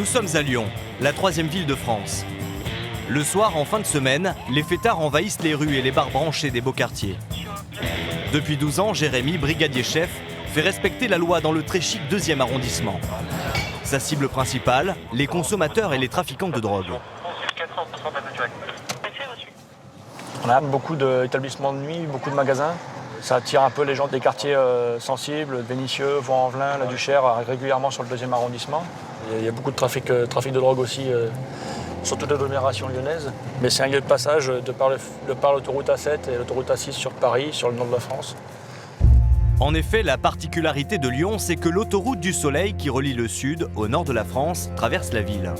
Nous sommes à Lyon, la troisième ville de France. Le soir, en fin de semaine, les fêtards envahissent les rues et les bars branchés des beaux quartiers. Depuis 12 ans, Jérémy, brigadier chef, fait respecter la loi dans le très chic 2e arrondissement. Sa cible principale, les consommateurs et les trafiquants de drogue. On a beaucoup d'établissements de nuit, beaucoup de magasins. Ça attire un peu les gens des quartiers sensibles, Vénissieux, Vaux-en-Velin, La Duchère, régulièrement sur le 2e arrondissement. Il y a beaucoup de trafic de drogue aussi sur toute l'agglomération lyonnaise. Mais c'est un lieu de passage de par l'autoroute A7 et l'autoroute A6 sur Paris, sur le nord de la France. En effet, la particularité de Lyon, c'est que l'autoroute du Soleil qui relie le sud au nord de la France traverse la ville.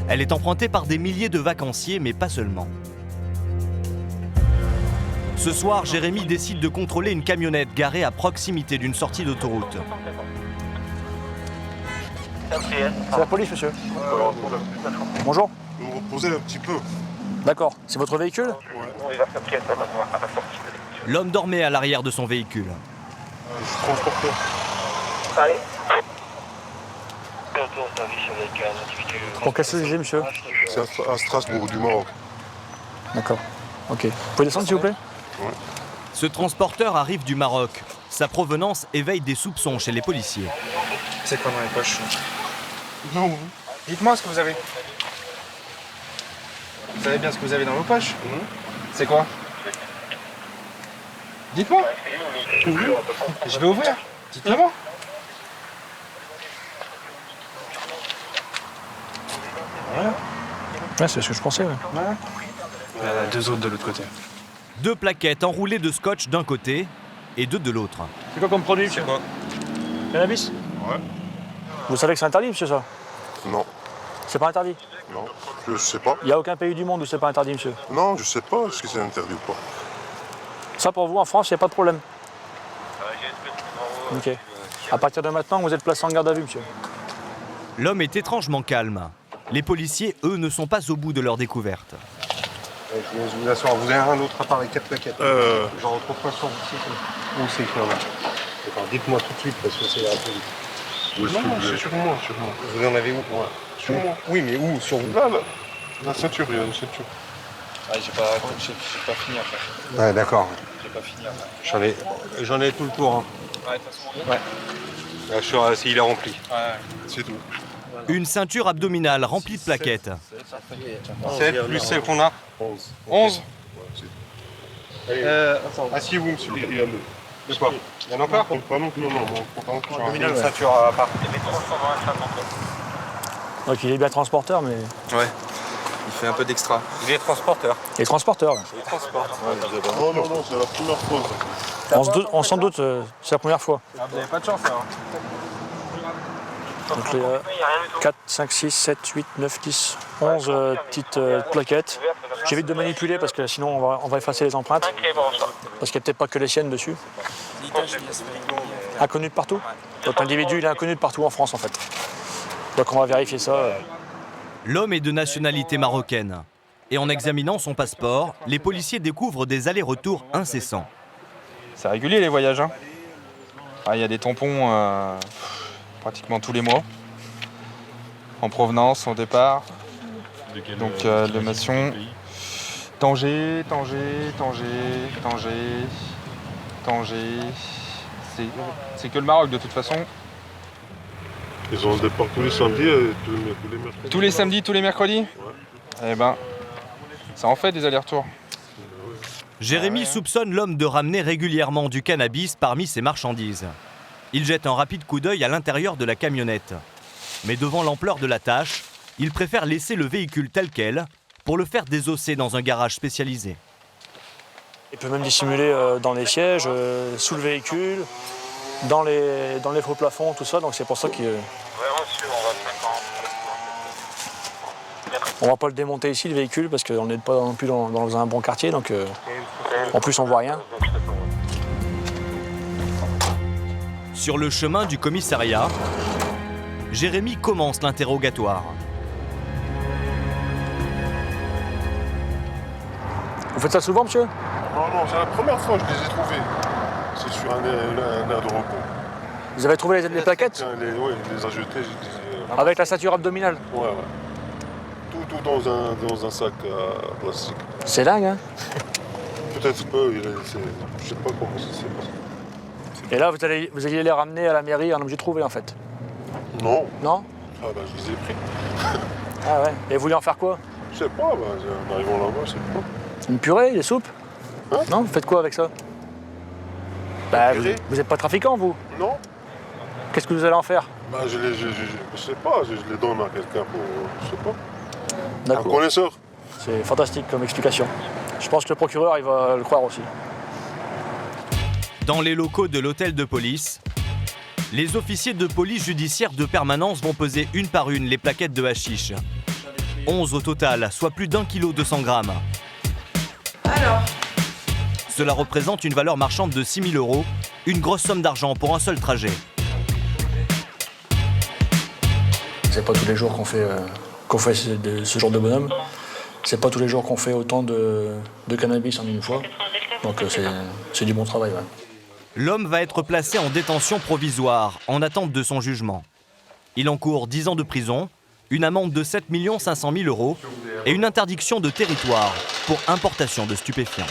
Elle est empruntée par des milliers de vacanciers, mais pas seulement. Ce soir, Jérémy décide de contrôler une camionnette garée à proximité d'une sortie d'autoroute. C'est la police, monsieur. Bonjour. Vous vous reposez un petit peu. D'accord. C'est votre véhicule? L'homme dormait à l'arrière de son véhicule. Je suis transporteur. Pour quel sujet, monsieur? C'est à Strasbourg, du Maroc. D'accord. Ok. Vous pouvez descendre, s'il vous plaît? Ouais. Ce transporteur arrive du Maroc. Sa provenance éveille des soupçons chez les policiers. C'est quoi dans les poches? Non. Dites-moi ce que vous avez. Vous savez bien ce que vous avez dans vos poches? C'est quoi? Dites-moi. Je vais ouvrir. Dites-le-moi. Voilà. Ouais, c'est ce que je pensais. Ouais. Voilà. Il y en a 2 autres de l'autre côté. 2 plaquettes enroulées de scotch d'un côté et 2 de l'autre. C'est quoi comme produit, monsieur? C'est quoi? Cannabis? Ouais. Vous savez que c'est interdit, monsieur, ça? Non. C'est pas interdit? Non. Je sais pas. Il n'y a aucun pays du monde où c'est pas interdit, monsieur. Non, je sais pas est-ce que c'est interdit ou pas. Ça, pour vous, en France, il n'y a pas de problème? Ok. À partir de maintenant, vous êtes placé en garde à vue, monsieur. L'homme est étrangement calme. Les policiers, eux, ne sont pas au bout de leur découverte. Je vous assure, vous avez un autre appareil 4 plaquettes. J'en retrouve pas sur vous. Où c'est qu'il y en a? D'accord, dites-moi tout de suite parce que c'est un peu vite. Non, c'est sur moi, sur moi. Vous en avez où? Sur moi. Oui, mais où? Sur vous? Là, là. La ceinture, il y a une ceinture. J'ai pas fini après. Ouais, d'accord. J'ai pas fini après. J'en ai tout le tour. Hein. Ouais, de toute façon. Ouais. Là, je suis s'il est rempli. Ouais. C'est tout. Une ceinture abdominale remplie de plaquettes. 7 plus celle qu'on a. 11. 11. Asseyez-vous, monsieur. Il y a le. De quoi? Il y en a encore? Pas non plus, non. Une ceinture à part. Donc, il est bien transporteur, mais... Ouais. Il fait un peu d'extra. Il est transporteur. Il est transporteur, ouais. Il transporte. Non, c'est la première fois. On s'en doute, c'est la première fois. Ah, vous avez pas de chance, alors. Donc, les 4, 5, 6, 7, 8, 9, 10, 11 petites plaquettes. J'évite de manipuler parce que sinon on va effacer les empreintes. Parce qu'il n'y a peut-être pas que les siennes dessus. Inconnu de partout? Donc l'individu, il est inconnu de partout en France, en fait. Donc on va vérifier ça. L'homme est de nationalité marocaine. Et en examinant son passeport, les policiers découvrent des allers-retours incessants. C'est régulier les voyages. Hein. Ah, y a des tampons pratiquement tous les mois. En provenance, au départ. Donc l'animation. Tanger. C'est que le Maroc de toute façon. Ils ont un départ tous les samedis et tous les mercredis. Tous les samedis, tous les mercredis? Ouais. Eh ben, ça en fait des allers-retours. Jérémy soupçonne l'homme de ramener régulièrement du cannabis parmi ses marchandises. Il jette un rapide coup d'œil à l'intérieur de la camionnette. Mais devant l'ampleur de la tâche, il préfère laisser le véhicule tel quel pour le faire désosser dans un garage spécialisé. Il peut même dissimuler dans les sièges, sous le véhicule, dans les faux plafonds, tout ça. Donc c'est pour ça qu'on va pas le démonter ici, le véhicule, parce qu'on n'est pas non plus dans un bon quartier. Donc en plus, on voit rien. Sur le chemin du commissariat, Jérémy commence l'interrogatoire. Vous faites ça souvent, monsieur? Non, c'est la première fois que je les ai trouvés. C'est sur un air de repos. Vous avez trouvé les plaquettes? Oui, il les a jetés, Avec la ceinture abdominale. Ouais, ouais. Tout dans un sac plastique. C'est dingue, hein? Peut-être que je sais pas comment ça s'est passé. Et là, vous alliez les ramener à la mairie en objet trouvé, en fait. Non. Non? Ah bah je les ai pris. Ah ouais. Et vous vouliez en faire quoi? Je sais pas, en arrivant là-bas, je sais pas. Une purée, des soupes? Hein? Non? Vous faites quoi avec ça? Bah, purée? vous êtes pas trafiquant, vous? Non. Qu'est-ce que vous allez en faire? Bah je sais pas, je les donne à quelqu'un pour, je sais pas, un D'accord. connaisseur. C'est fantastique comme explication. Je pense que le procureur, il va le croire aussi. Dans les locaux de l'hôtel de police, les officiers de police judiciaire de permanence vont peser une par une les plaquettes de hashish. 11 au total, soit plus d'1 kg 200 grammes. Alors, Cela représente une valeur marchande de 6 000 €, une grosse somme d'argent pour un seul trajet. C'est pas tous les jours qu'on fait ce genre de bonhomme. C'est pas tous les jours qu'on fait autant de cannabis en une fois. Donc c'est du bon travail, ouais. L'homme va être placé en détention provisoire, en attente de son jugement. Il encourt 10 ans de prison, une amende de 7 500 000 € et une interdiction de territoire pour importation de stupéfiants.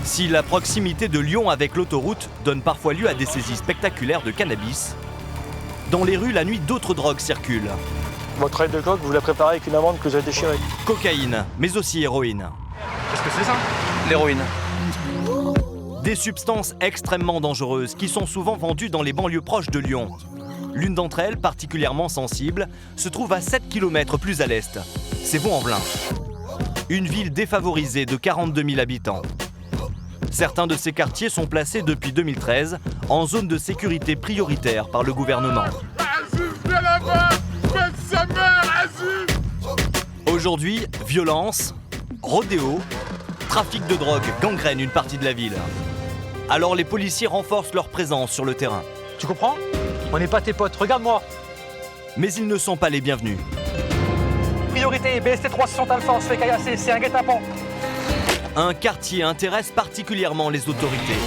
Si la proximité de Lyon avec l'autoroute donne parfois lieu à des saisies spectaculaires de cannabis, dans les rues, la nuit, d'autres drogues circulent. Votre aide de coke, vous la préparez avec une amande que vous avez déchirée. Cocaïne, mais aussi héroïne. Qu'est-ce que c'est ça? L'héroïne. Des substances extrêmement dangereuses qui sont souvent vendues dans les banlieues proches de Lyon. L'une d'entre elles, particulièrement sensible, se trouve à 7 km plus à l'est. C'est Vaux-en-Velin. Une ville défavorisée de 42 000 habitants. Certains de ces quartiers sont placés depuis 2013 en zone de sécurité prioritaire par le gouvernement. Aujourd'hui, violence, rodéo, trafic de drogue gangrène une partie de la ville. Alors les policiers renforcent leur présence sur le terrain. Tu comprends? On n'est pas tes potes, regarde-moi. Mais ils ne sont pas les bienvenus. Priorité, BST 360 Alpha, on se fait caillasser, c'est un guet-apens. Un quartier intéresse particulièrement les autorités.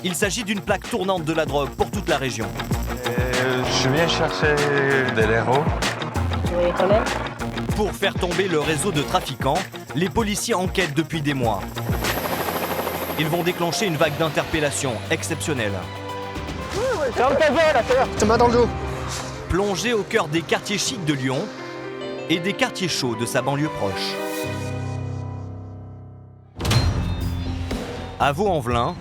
Il s'agit d'une plaque tournante de la drogue pour toute la région. Je viens chercher de l'héros. Pour faire tomber le réseau de trafiquants, les policiers enquêtent depuis des mois. Ils vont déclencher une vague d'interpellations exceptionnelle. Ferme ta gueule, la terre. Te mets dans le dos. Plongé au cœur des quartiers chics de Lyon et des quartiers chauds de sa banlieue proche. À Vaux-en-Velin,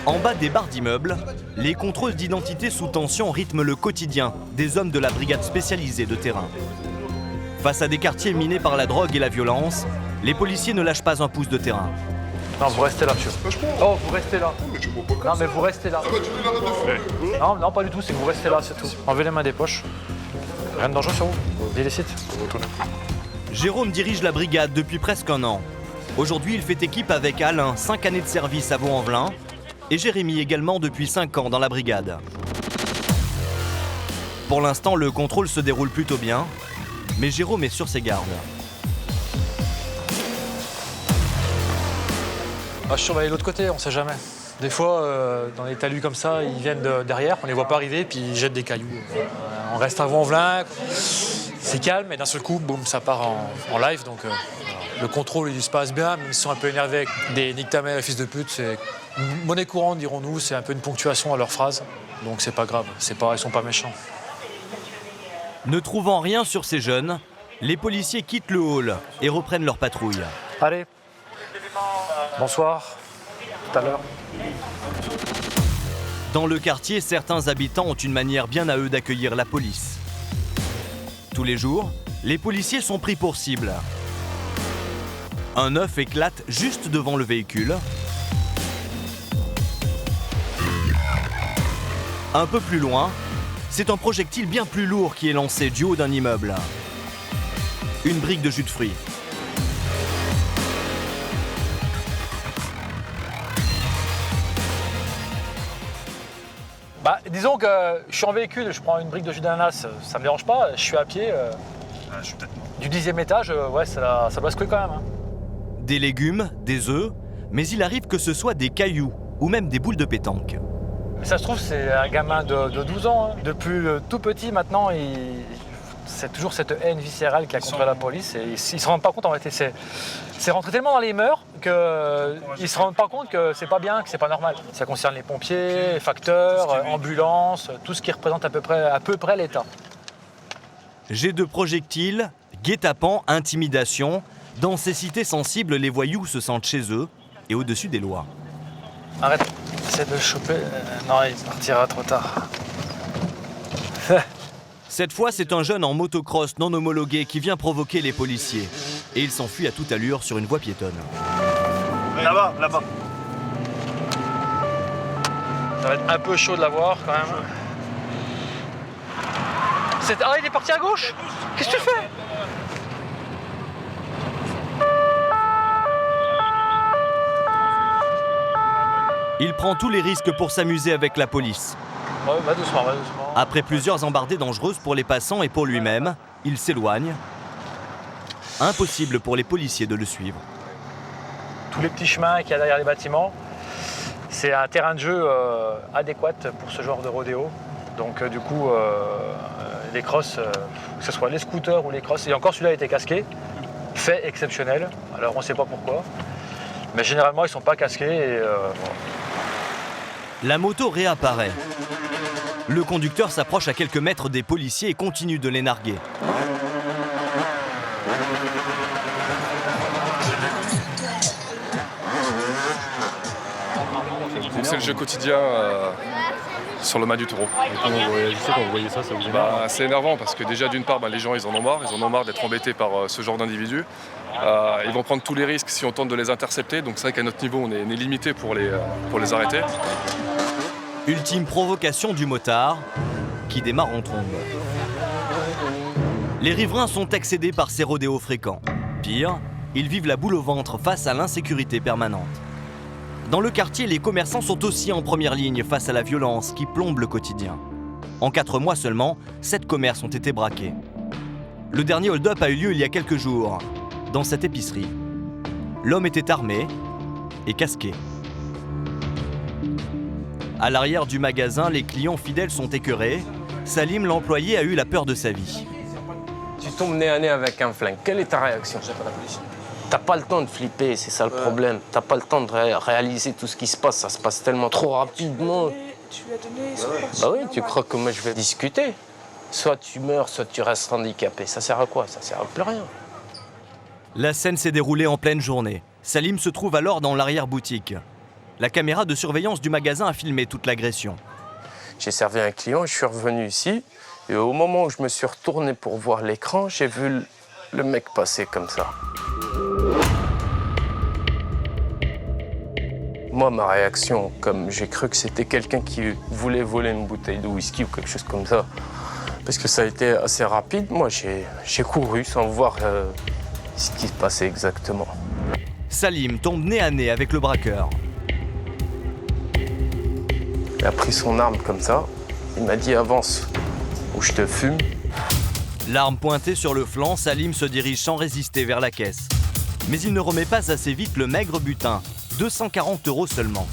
en bas des barres d'immeubles, les contrôles d'identité sous tension rythment le quotidien des hommes de la brigade spécialisée de terrain. Face à des quartiers minés par la drogue et la violence, les policiers ne lâchent pas un pouce de terrain. Non, vous restez là, monsieur. Oh, vous restez là. Non, mais vous restez là. Non, non, pas du tout, c'est que vous restez là, c'est tout. Enlevez les mains des poches. Rien de dangereux sur vous. Illicite. Jérôme dirige la brigade depuis presque un an. Aujourd'hui, il fait équipe avec Alain, 5 années de service à Vaux-en-Velin, et Jérémy également depuis 5 ans dans la brigade. Pour l'instant, le contrôle se déroule plutôt bien, mais Jérôme est sur ses gardes. Je surveille l'autre côté, on sait jamais. Des fois, dans les talus comme ça, ils viennent derrière, on les voit pas arriver, puis ils jettent des cailloux. On reste à Vaux-en-Velin, c'est calme, et d'un seul coup, boum, ça part en live. Donc le contrôle, il se passe bien, même s'ils sont un peu énervés avec des nique ta mère, fils de pute. C'est monnaie courante, dirons-nous, c'est un peu une ponctuation à leur phrase. Donc c'est pas grave, ils sont pas méchants. Ne trouvant rien sur ces jeunes, les policiers quittent le hall et reprennent leur patrouille. Allez. Bonsoir. Tout à l'heure. Dans le quartier, certains habitants ont une manière bien à eux d'accueillir la police. Tous les jours, les policiers sont pris pour cible. Un œuf éclate juste devant le véhicule. Un peu plus loin, c'est un projectile bien plus lourd qui est lancé du haut d'un immeuble. Une brique de jus de fruits. Disons que je suis en véhicule, je prends une brique de jus d'ananas, ça me dérange pas, je suis à pied. Du 10e étage, ouais, ça doit secouer quand même. Hein. Des légumes, des œufs, mais il arrive que ce soit des cailloux ou même des boules de pétanque. Ça se trouve, c'est un gamin de 12 ans. Hein. Depuis tout petit, maintenant, c'est toujours cette haine viscérale qu'il y a contre la police. Et ils ne se rendent pas compte, en fait. C'est rentré tellement dans les mœurs qu'ils ne se rendent pas compte que c'est pas bien, que c'est pas normal. Ça concerne les pompiers, les facteurs, ambulances, tout ce qui représente à peu près l'État. Jet de projectiles, guet-apens, intimidation. Dans ces cités sensibles, les voyous se sentent chez eux et au-dessus des lois. Arrête, essaie de le choper. Non, il partira trop tard. Cette fois, c'est un jeune en motocross non homologué qui vient provoquer les policiers. Et il s'enfuit à toute allure sur une voie piétonne. Là-bas, là-bas. Ça va être un peu chaud de l'avoir quand même. Ah, il est parti à gauche? Qu'est-ce que tu fais? Il prend tous les risques pour s'amuser avec la police. Ouais, va doucement, va doucement. Après plusieurs embardées dangereuses pour les passants et pour lui-même, il s'éloigne. Impossible pour les policiers de le suivre. Tous les petits chemins qu'il y a derrière les bâtiments, c'est un terrain de jeu adéquat pour ce genre de rodéo. Donc du coup, les crosses, que ce soit les scooters ou les crosses, et encore celui-là a été casqué, fait exceptionnel. Alors on ne sait pas pourquoi, mais généralement ils ne sont pas casqués. Et, La moto réapparaît. Le conducteur s'approche à quelques mètres des policiers et continue de les narguer. Donc c'est le jeu quotidien sur le mât du taureau. Et quand vous réagissez, quand vous voyez ça vous énerve? C'est énervant parce que déjà d'une part les gens ils en ont marre d'être embêtés par ce genre d'individus. Ils vont prendre tous les risques si on tente de les intercepter, donc c'est vrai qu'à notre niveau on est limité pour les arrêter. Ultime provocation du motard, qui démarre en trombe. Les riverains sont excédés par ces rodéos fréquents. Pire, ils vivent la boule au ventre face à l'insécurité permanente. Dans le quartier, les commerçants sont aussi en première ligne face à la violence qui plombe le quotidien. En 4 mois seulement, 7 commerces ont été braqués. Le dernier hold-up a eu lieu il y a quelques jours, dans cette épicerie. L'homme était armé et casqué. À l'arrière du magasin, les clients fidèles sont écœurés. Salim, l'employé, a eu la peur de sa vie. Tu tombes nez à nez avec un flingue. Quelle est ta réaction? T'as pas le temps de flipper, c'est ça le problème. T'as pas le temps de réaliser tout ce qui se passe. Ça se passe tellement trop rapidement. Tu lui as donné son Bah oui, tu crois que moi je vais discuter? Soit tu meurs, soit tu restes handicapé. Ça sert à quoi? Ça sert à plus rien. La scène s'est déroulée en pleine journée. Salim se trouve alors dans l'arrière-boutique. La caméra de surveillance du magasin a filmé toute l'agression. J'ai servi un client, je suis revenu ici. Et au moment où je me suis retourné pour voir l'écran, j'ai vu le mec passer comme ça. Moi, ma réaction, comme j'ai cru que c'était quelqu'un qui voulait voler une bouteille de whisky ou quelque chose comme ça, parce que ça a été assez rapide, moi j'ai couru sans voir ce qui se passait exactement. Salim tombe nez à nez avec le braqueur. Il a pris son arme comme ça, il m'a dit « avance ou je te fume ». L'arme pointée sur le flanc, Salim se dirige sans résister vers la caisse. Mais il ne remet pas assez vite le maigre butin, 240 € seulement.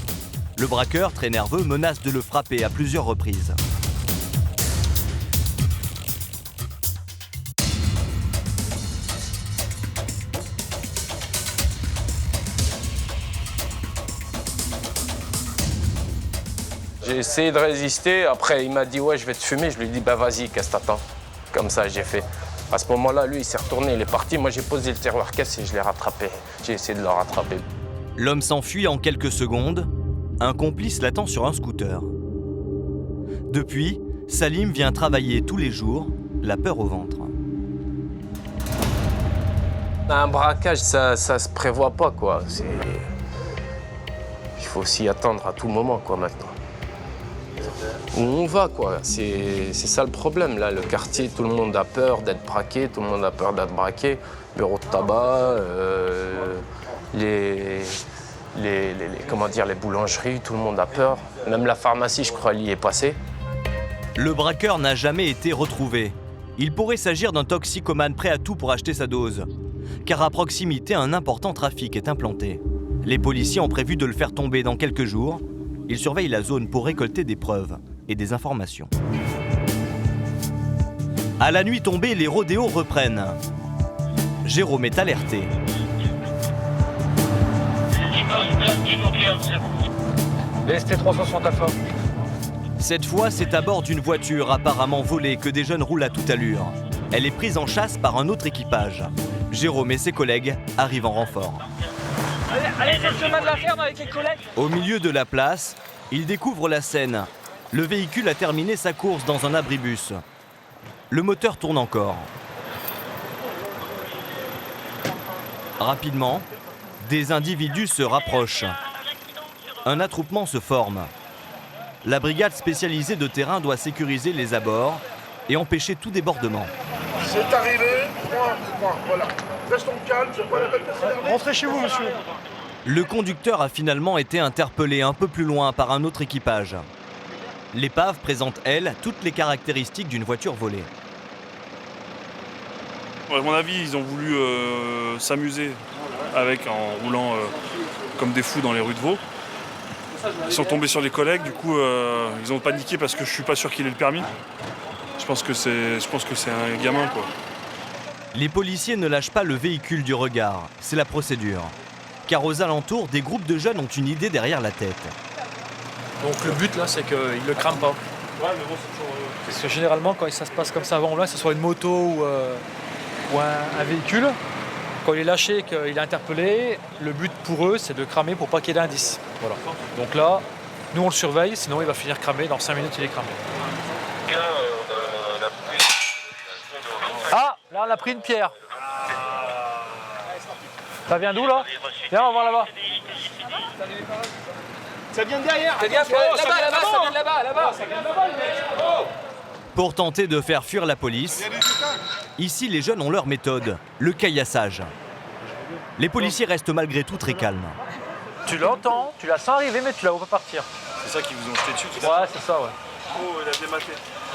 Le braqueur, très nerveux, menace de le frapper à plusieurs reprises. J'ai essayé de résister, après il m'a dit « ouais, je vais te fumer », je lui ai dit « bah vas-y, qu'est-ce que t'attends ?» Comme ça, j'ai fait. À ce moment-là, lui, il s'est retourné, il est parti. Moi, j'ai posé le tiroir caisse et je l'ai rattrapé. J'ai essayé de le rattraper. L'homme s'enfuit en quelques secondes. Un complice l'attend sur un scooter. Depuis, Salim vient travailler tous les jours, la peur au ventre. Un braquage, ça se prévoit pas, quoi. Il faut s'y attendre à tout moment, quoi, maintenant. Où on va, quoi. C'est ça le problème, là. Le quartier, tout le monde a peur d'être braqué, tout le monde a peur d'être braqué. Bureau de tabac, les boulangeries, tout le monde a peur. Même la pharmacie, je crois, elle y est passée. Le braqueur n'a jamais été retrouvé. Il pourrait s'agir d'un toxicomane prêt à tout pour acheter sa dose. Car à proximité, un important trafic est implanté. Les policiers ont prévu de le faire tomber dans quelques jours. Ils surveillent la zone pour récolter des preuves et des informations. À la nuit tombée, les rodéos reprennent. Jérôme est alerté. BST 360 Alpha. Cette fois, c'est à bord d'une voiture apparemment volée que des jeunes roulent à toute allure. Elle est prise en chasse par un autre équipage. Jérôme et ses collègues arrivent en renfort. Allez, c'est le chemin de la ferme avec les collègues. Au milieu de la place, ils découvrent la scène. Le véhicule a terminé sa course dans un abribus. Le moteur tourne encore. Rapidement, des individus se rapprochent. Un attroupement se forme. La brigade spécialisée de terrain doit sécuriser les abords et empêcher tout débordement. C'est arrivé, voilà. Restons calmes, c'est pas la peine de s'énerver. Rentrez chez vous, monsieur. Le conducteur a finalement été interpellé un peu plus loin par un autre équipage. L'épave présente, elle, toutes les caractéristiques d'une voiture volée. À mon avis, ils ont voulu s'amuser avec en roulant comme des fous dans les rues de Vaud. Ils sont tombés sur les collègues, du coup ils ont paniqué parce que je suis pas sûr qu'il ait le permis. Je pense que c'est un gamin, quoi. Les policiers ne lâchent pas le véhicule du regard, c'est la procédure. Car aux alentours, des groupes de jeunes ont une idée derrière la tête. Donc le but là, c'est qu'ils ne le crament pas. Parce que généralement, quand ça se passe comme ça avant là, que ce soit une moto ou un véhicule, quand il est lâché, qu'il est interpellé, le but pour eux, c'est de cramer pour pas qu'il y ait d'indice. Voilà. Donc là, nous on le surveille, sinon il va finir cramé. Dans 5 minutes, il est cramé. Ah, là on a pris une pierre. Ça vient d'où là? Viens, on va voir là-bas. Ça vient de derrière. Là-bas, ça vient de là-bas. Pour tenter de faire fuir la police, ici les jeunes ont leur méthode, le caillassage. Les policiers restent malgré tout très calmes. Tu l'entends, tu la sens arriver, mais tu la vois pas partir. C'est ça qu'ils vous ont jeté dessus, tout Ouais, c'est ça, ouais. Oh, il a dématé.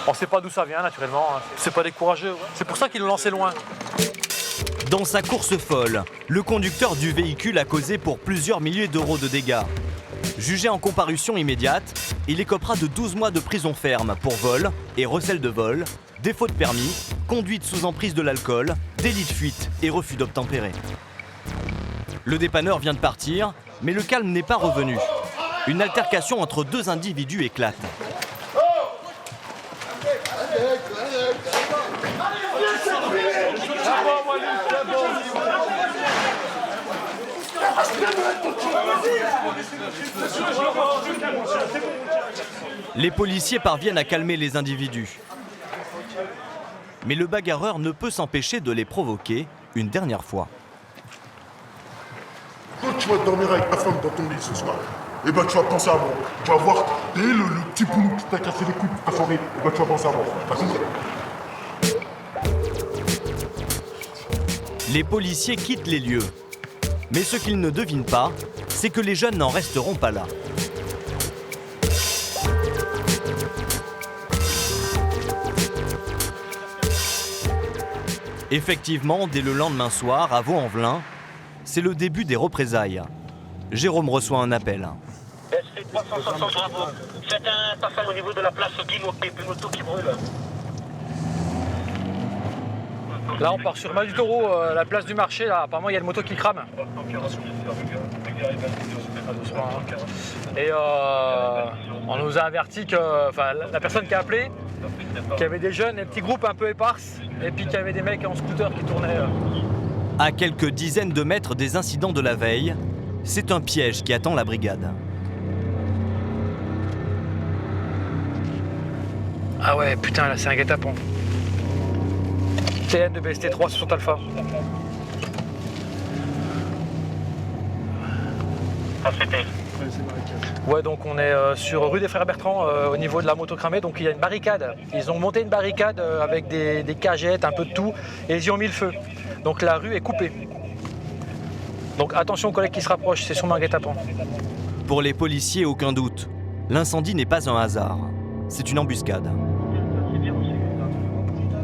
On sait pas d'où ça vient, naturellement. C'est pas des courageux. Ouais. C'est pour ça qu'ils l'ont lancé loin. Dans sa course folle, le conducteur du véhicule a causé pour plusieurs milliers d'euros de dégâts. Jugé en comparution immédiate, il écopera de 12 mois de prison ferme pour vol et recel de vol, défaut de permis, conduite sous emprise de l'alcool, délit de fuite et refus d'obtempérer. Le dépanneur vient de partir, mais le calme n'est pas revenu. Une altercation entre deux individus éclate. Les policiers parviennent à calmer les individus. Mais le bagarreur ne peut s'empêcher de les provoquer une dernière fois. Quand tu vas dormir avec ta femme dans ton lit ce soir, eh ben tu vas penser à moi. Tu vas voir, le petit boulot qui t'a cassé les couilles toute ta soirée, eh ben tu vas penser à moi. T'as compris? Les policiers quittent les lieux. Mais ce qu'ils ne devinent pas, c'est que les jeunes n'en resteront pas là. Effectivement, dès le lendemain soir, à Vaux-en-Velin, c'est le début des représailles. Jérôme reçoit un appel. SC 360 Bravo. Faites un passage au niveau de la place Guimauté, une moto qui brûle. Là, on part sur Mas du Taureau, la place du marché. Là, apparemment, il y a une moto qui crame. Et on nous a averti que la personne qui a appelé, qu'il y avait des jeunes, des petits groupes un peu éparses, et puis qu'il y avait des mecs en scooter qui tournaient. À quelques dizaines de mètres des incidents de la veille, c'est un piège qui attend la brigade. Ah ouais, putain, là, c'est un guet-apens. TN de BST 360 Alpha. Ouais, donc on est sur rue des Frères Bertrand, au niveau de la moto cramée. Donc il y a une barricade. Ils ont monté une barricade avec des cagettes, un peu de tout, et ils y ont mis le feu. Donc la rue est coupée. Donc attention aux collègues qui se rapprochent, c'est sûrement un guet-apens. Pour les policiers, aucun doute. L'incendie n'est pas un hasard. C'est une embuscade.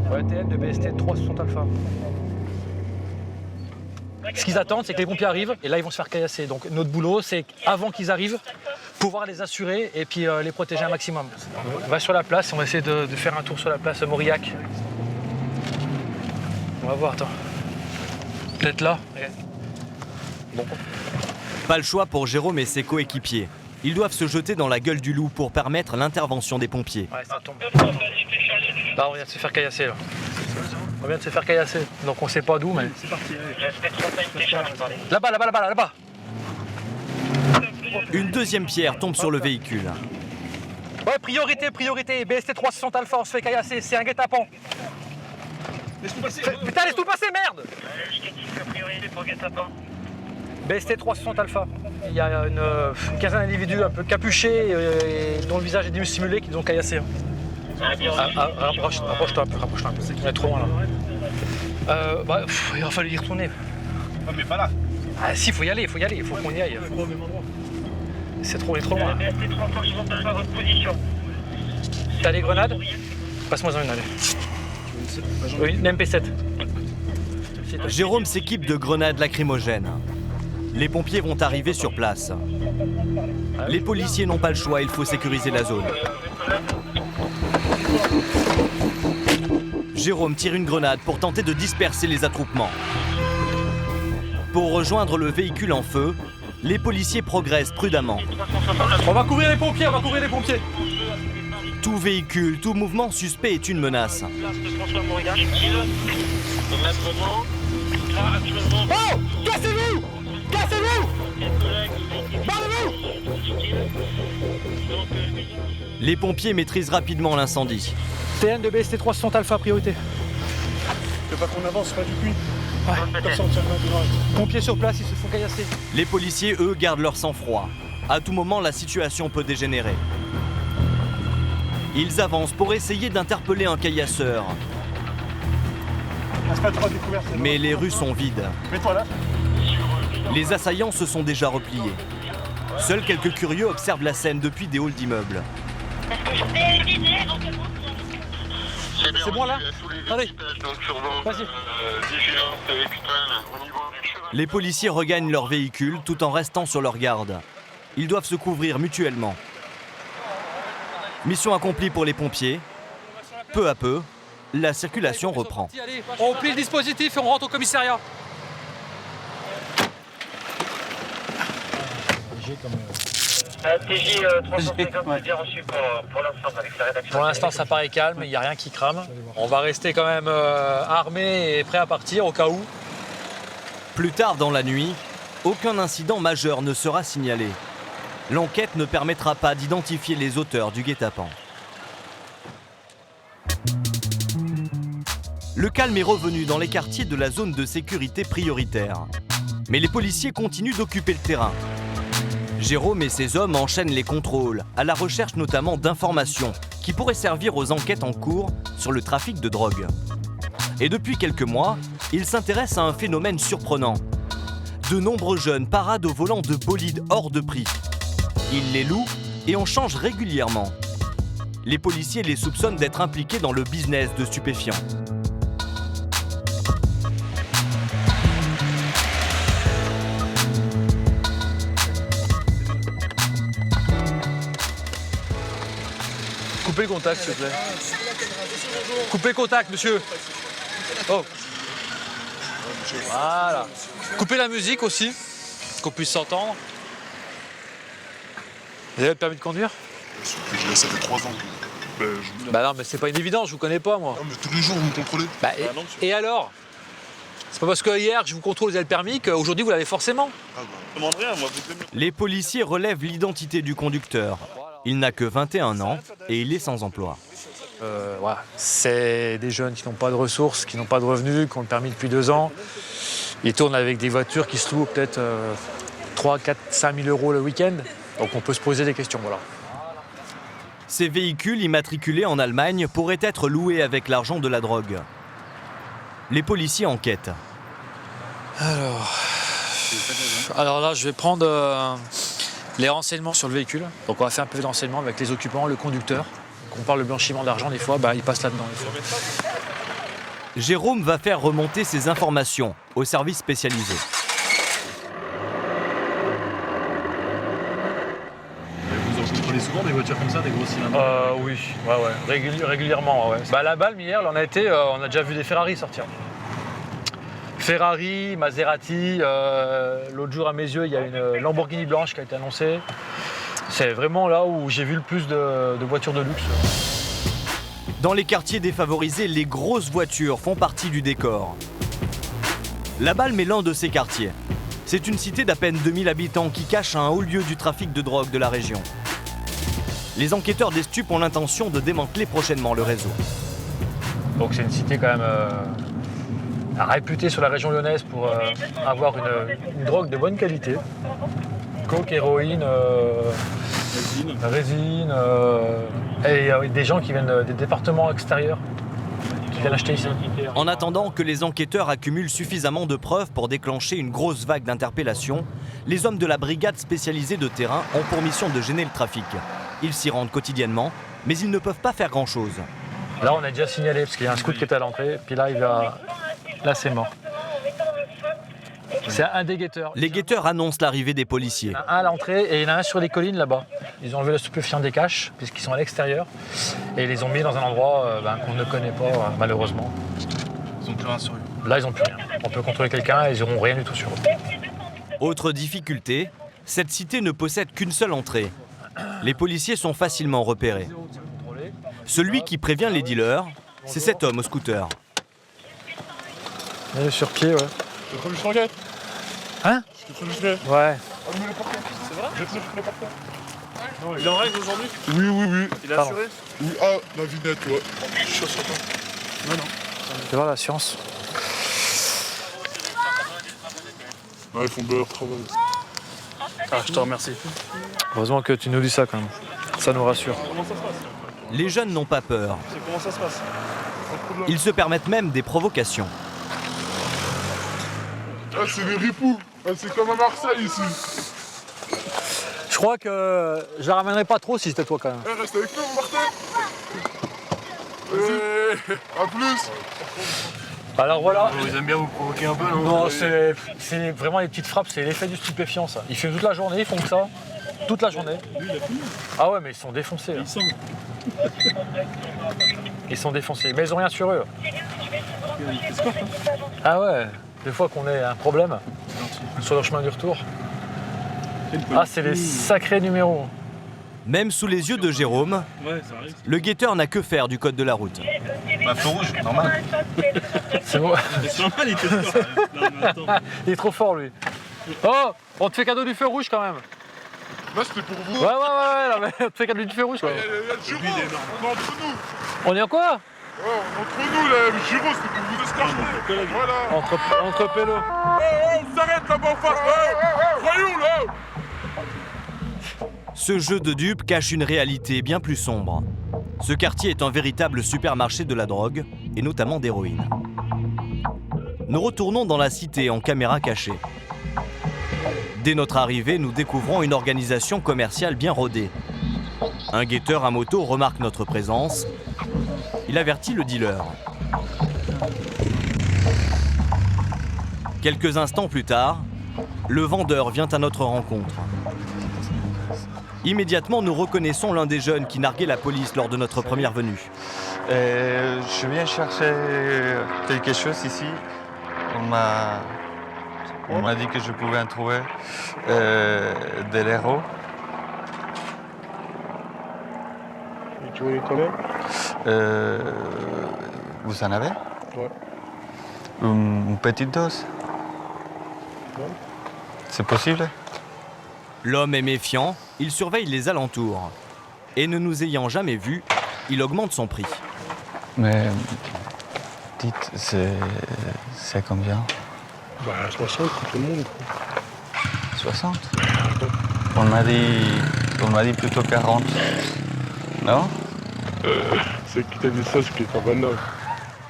Ouais, TN de BST 360 Alpha. Ce qu'ils attendent, c'est que les pompiers arrivent et là, ils vont se faire caillasser. Donc notre boulot, c'est avant qu'ils arrivent, pouvoir les assurer et puis les protéger un maximum. On va sur la place, on va essayer de faire un tour sur la place Mauriac. On va voir, attends. Peut-être là. Bon. Pas le choix pour Jérôme et ses coéquipiers. Ils doivent se jeter dans la gueule du loup pour permettre l'intervention des pompiers. Ouais, ça tombe. Là, on vient de se faire caillasser. Là. On vient de se faire caillasser. Donc on sait pas d'où, mais... C'est parti, Là-bas. Une deuxième pierre tombe sur le véhicule. Ouais, priorité. BST 360 Alpha, on se fait caillasser. C'est un guet-apens. Laisse-nous passer. Putain, laisse-nous passer, merde! Priorité pour guet-apens. BST 360 Alpha. Il y a une quinzaine d'individus un peu capuchés et dont le visage est dissimulé qui nous ont caillassés. Rapproche-toi un peu. On est trop loin là. Il va falloir y retourner. Ouais, mais pas là. Ah si, faut y aller, il faut qu'on y aille. Au même endroit. On est trop loin. BST 360 Alpha, votre position. T'as des grenades? Passe-moi-en une, allez. Oui, une MP7. Jérôme s'équipe de grenades lacrymogènes. Les pompiers vont arriver sur place. Les policiers n'ont pas le choix, il faut sécuriser la zone. Jérôme tire une grenade pour tenter de disperser les attroupements. Pour rejoindre le véhicule en feu, les policiers progressent prudemment. On va couvrir les pompiers. Tout véhicule, tout mouvement suspect est une menace. Oh! Cassez-vous! Barrez-vous! Les pompiers maîtrisent rapidement l'incendie. TN de BST 360 Alpha, priorité. Faut pas qu'on avance, pas du cul. Comme ça, on tient le main. Pompiers sur place, ils se font caillasser. Les policiers, eux, gardent leur sang-froid. À tout moment, la situation peut dégénérer. Ils avancent pour essayer d'interpeller un caillasseur. Mais les rues sont vides. Mets-toi là. Les assaillants se sont déjà repliés. Seuls quelques curieux observent la scène depuis des halls d'immeubles. C'est bon là? Allez, vas-y. Les policiers regagnent leur véhicule tout en restant sur leur garde. Ils doivent se couvrir mutuellement. Mission accomplie pour les pompiers. Peu à peu, la circulation reprend. On plie le dispositif et on rentre au commissariat. TJ 350 bien reçu pour l'ensemble avec la rédaction. Pour l'instant, ça paraît calme, il n'y a rien qui crame. On va rester quand même armés et prêts à partir au cas où. Plus tard dans la nuit, aucun incident majeur ne sera signalé. L'enquête ne permettra pas d'identifier les auteurs du guet-apens. Le calme est revenu dans les quartiers de la zone de sécurité prioritaire. Mais les policiers continuent d'occuper le terrain. Jérôme et ses hommes enchaînent les contrôles, à la recherche notamment d'informations qui pourraient servir aux enquêtes en cours sur le trafic de drogue. Et depuis quelques mois, ils s'intéressent à un phénomène surprenant. De nombreux jeunes paradent au volant de bolides hors de prix. Ils les louent et en changent régulièrement. Les policiers les soupçonnent d'être impliqués dans le business de stupéfiants. Coupez le contact, s'il vous plaît. Coupez le contact, monsieur. Oh. Voilà. Coupez la musique aussi, qu'on puisse s'entendre. Vous avez le permis de conduire? Ça fait 3 ans que... Bah non, mais c'est pas une évidence, je vous connais pas, moi. Non, mais tous les jours, vous me contrôlez. Bah, et alors? C'est pas parce que hier, je vous contrôle, vous avez le permis, qu'aujourd'hui, vous l'avez forcément. Les policiers relèvent l'identité du conducteur. Il n'a que 21 ans et il est sans emploi. Voilà. C'est des jeunes qui n'ont pas de ressources, qui n'ont pas de revenus, qui ont le permis depuis 2 ans. Ils tournent avec des voitures qui se louent peut-être 3, 4, 5 000 euros le week-end. Donc on peut se poser des questions, voilà. Ces véhicules immatriculés en Allemagne pourraient être loués avec l'argent de la drogue. Les policiers enquêtent. Alors là, je vais prendre les renseignements sur le véhicule. Donc on va faire un peu de renseignements avec les occupants, le conducteur. Quand on parle de blanchiment d'argent, des fois, il passe là-dedans. Des fois. Jérôme va faire remonter ces informations au service spécialisé. avez souvent des voitures comme ça, des gros cylindres? Oui, régulièrement. Ouais. Bah, à la Balme, hier, on a déjà vu des Ferrari sortir. Ferrari, Maserati, l'autre jour à mes yeux, il y a une Lamborghini blanche qui a été annoncée. C'est vraiment là où j'ai vu le plus de voitures de luxe. Dans les quartiers défavorisés, les grosses voitures font partie du décor. La Balme est l'un de ces quartiers. C'est une cité d'à peine 2000 habitants qui cache un haut lieu du trafic de drogue de la région. Les enquêteurs des stupes ont l'intention de démanteler prochainement le réseau. Donc c'est une cité quand même réputée sur la région lyonnaise pour avoir une drogue de bonne qualité. Coke, héroïne, résine, et des gens qui viennent des départements extérieurs qui viennent acheter ici. En attendant que les enquêteurs accumulent suffisamment de preuves pour déclencher une grosse vague d'interpellations, les hommes de la brigade spécialisée de terrain ont pour mission de gêner le trafic. Ils s'y rendent quotidiennement, mais ils ne peuvent pas faire grand-chose. Là, on a déjà signalé parce qu'il y a un scout qui est à l'entrée, puis là, là c'est mort. C'est un des guetteurs. Les guetteurs annoncent l'arrivée des policiers. Il y en a un à l'entrée et il y en a un sur les collines là-bas. Ils ont enlevé le stupéfiant des caches, puisqu'ils sont à l'extérieur. Et ils les ont mis dans un endroit qu'on ne connaît pas, malheureusement. Ils n'ont plus rien sur eux. Là, ils n'ont plus rien. On peut contrôler quelqu'un et ils n'auront rien du tout sur eux. Autre difficulté, cette cité ne possède qu'une seule entrée. Les policiers sont facilement repérés. Celui qui prévient les dealers, c'est cet homme au scooter. Il est sur pied, ouais. C'est prévu sur guette. Hein? Ouais. C'est vrai? Il est en règle aujourd'hui? Oui. Il est assuré? Oui, la vignette, ouais. Je suis sûr. Non. Tu vois la science? Ouais, ils font bien leur travail. Ah, je te remercie. Heureusement que tu nous dis ça quand même. Ça nous rassure. Comment ça se passe? Les jeunes n'ont pas peur. Comment ça se passe? Ils se permettent même des provocations. Ah, c'est des ripoux. Ah, c'est comme à Marseille ici. Je crois que je la ramènerais pas trop si c'était toi quand même. Reste avec nous, Martin. Vas-y. À plus. Alors voilà. Ils aiment bien vous provoquer un peu, non? Non, c'est vraiment les petites frappes, c'est l'effet du stupéfiant ça. Ils fument toute la journée, ils font que ça. Toute la journée. Lui, il a fini. Ah ouais, mais ils sont défoncés. Là. Ils sont défoncés, mais ils ont rien sur eux. Ah ouais, des fois qu'on ait un problème sur leur chemin du retour. Ah, c'est des sacrés numéros. Même sous les yeux de Jérôme, le guetteur n'a que faire du code de la route. Bah, feu rouge, normal. C'est bon. C'est normal, il était fort. Non, mais attends. Il est trop fort lui. Oh, on te fait cadeau du feu rouge quand même. Là, c'était pour vous. Ouais, non, mais on te fait cadeau du feu rouge quand même. Il y a le Giro. On est entre nous. On est en quoi? Ouais, entre nous, là, le Giro, c'était pour vous escorter. Voilà. Entre pélos. Oh, on s'arrête là-bas en face. Voyons là. Ce jeu de dupes cache une réalité bien plus sombre. Ce quartier est un véritable supermarché de la drogue, et notamment d'héroïne. Nous retournons dans la cité en caméra cachée. Dès notre arrivée, nous découvrons une organisation commerciale bien rodée. Un guetteur à moto remarque notre présence. Il avertit le dealer. Quelques instants plus tard, le vendeur vient à notre rencontre. Immédiatement, nous reconnaissons l'un des jeunes qui narguait la police lors de notre première venue. Je viens chercher quelque chose ici. On m'a dit que je pouvais en trouver de l'héros. Tu veux les connaître? Vous en avez? Ouais. Une petite dose? Ouais. C'est possible? L'homme est méfiant, il surveille les alentours. Et ne nous ayant jamais vus, il augmente son prix. Mais dites, c'est combien? Bah 60 pour tout le monde. 60? On m'a dit plutôt 40. Non? C'est qui t'a dit ça, ce qui est en banal.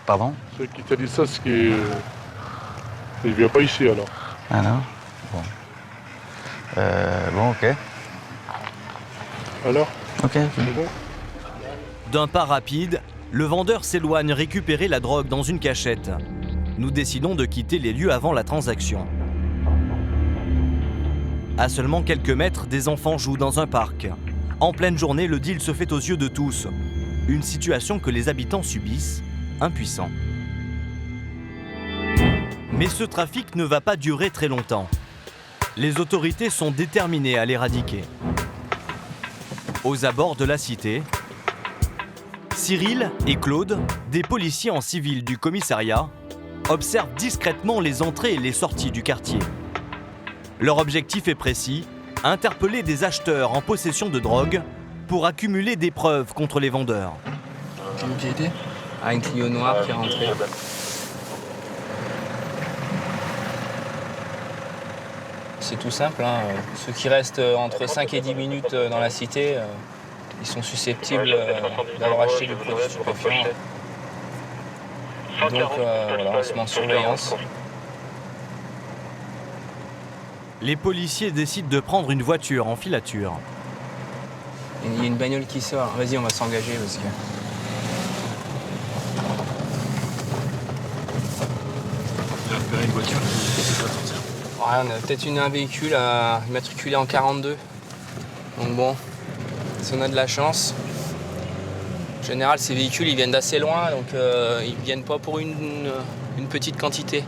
Pardon? C'est qui t'a dit ça, ce qui est... Il vient pas ici alors. Ah non? Bon. Bon, ok. Alors? Ok. C'est bon? D'un pas rapide, le vendeur s'éloigne récupérer la drogue dans une cachette. Nous décidons de quitter les lieux avant la transaction. À seulement quelques mètres, des enfants jouent dans un parc. En pleine journée, le deal se fait aux yeux de tous. Une situation que les habitants subissent, impuissants. Mais ce trafic ne va pas durer très longtemps. Les autorités sont déterminées à l'éradiquer. Aux abords de la cité, Cyril et Claude, des policiers en civil du commissariat, observent discrètement les entrées et les sorties du quartier. Leur objectif est précis, interpeller des acheteurs en possession de drogue pour accumuler des preuves contre les vendeurs. Qui était ? Un Clio noir qui est rentré. C'est tout simple, hein. Ceux qui restent entre 5 et 10 minutes dans la cité, ils sont susceptibles d'avoir acheté du produit stupéfiant. Donc voilà, on se met en surveillance. Les policiers décident de prendre une voiture en filature. Il y a une bagnole qui sort. Vas-y, on va s'engager parce que... Il a repéré une voiture qui essaie de sortir. Ouais, on a peut-être un véhicule immatriculé en 42. Donc bon, si on a de la chance. En général, ces véhicules, ils viennent d'assez loin, donc ils ne viennent pas pour une petite quantité.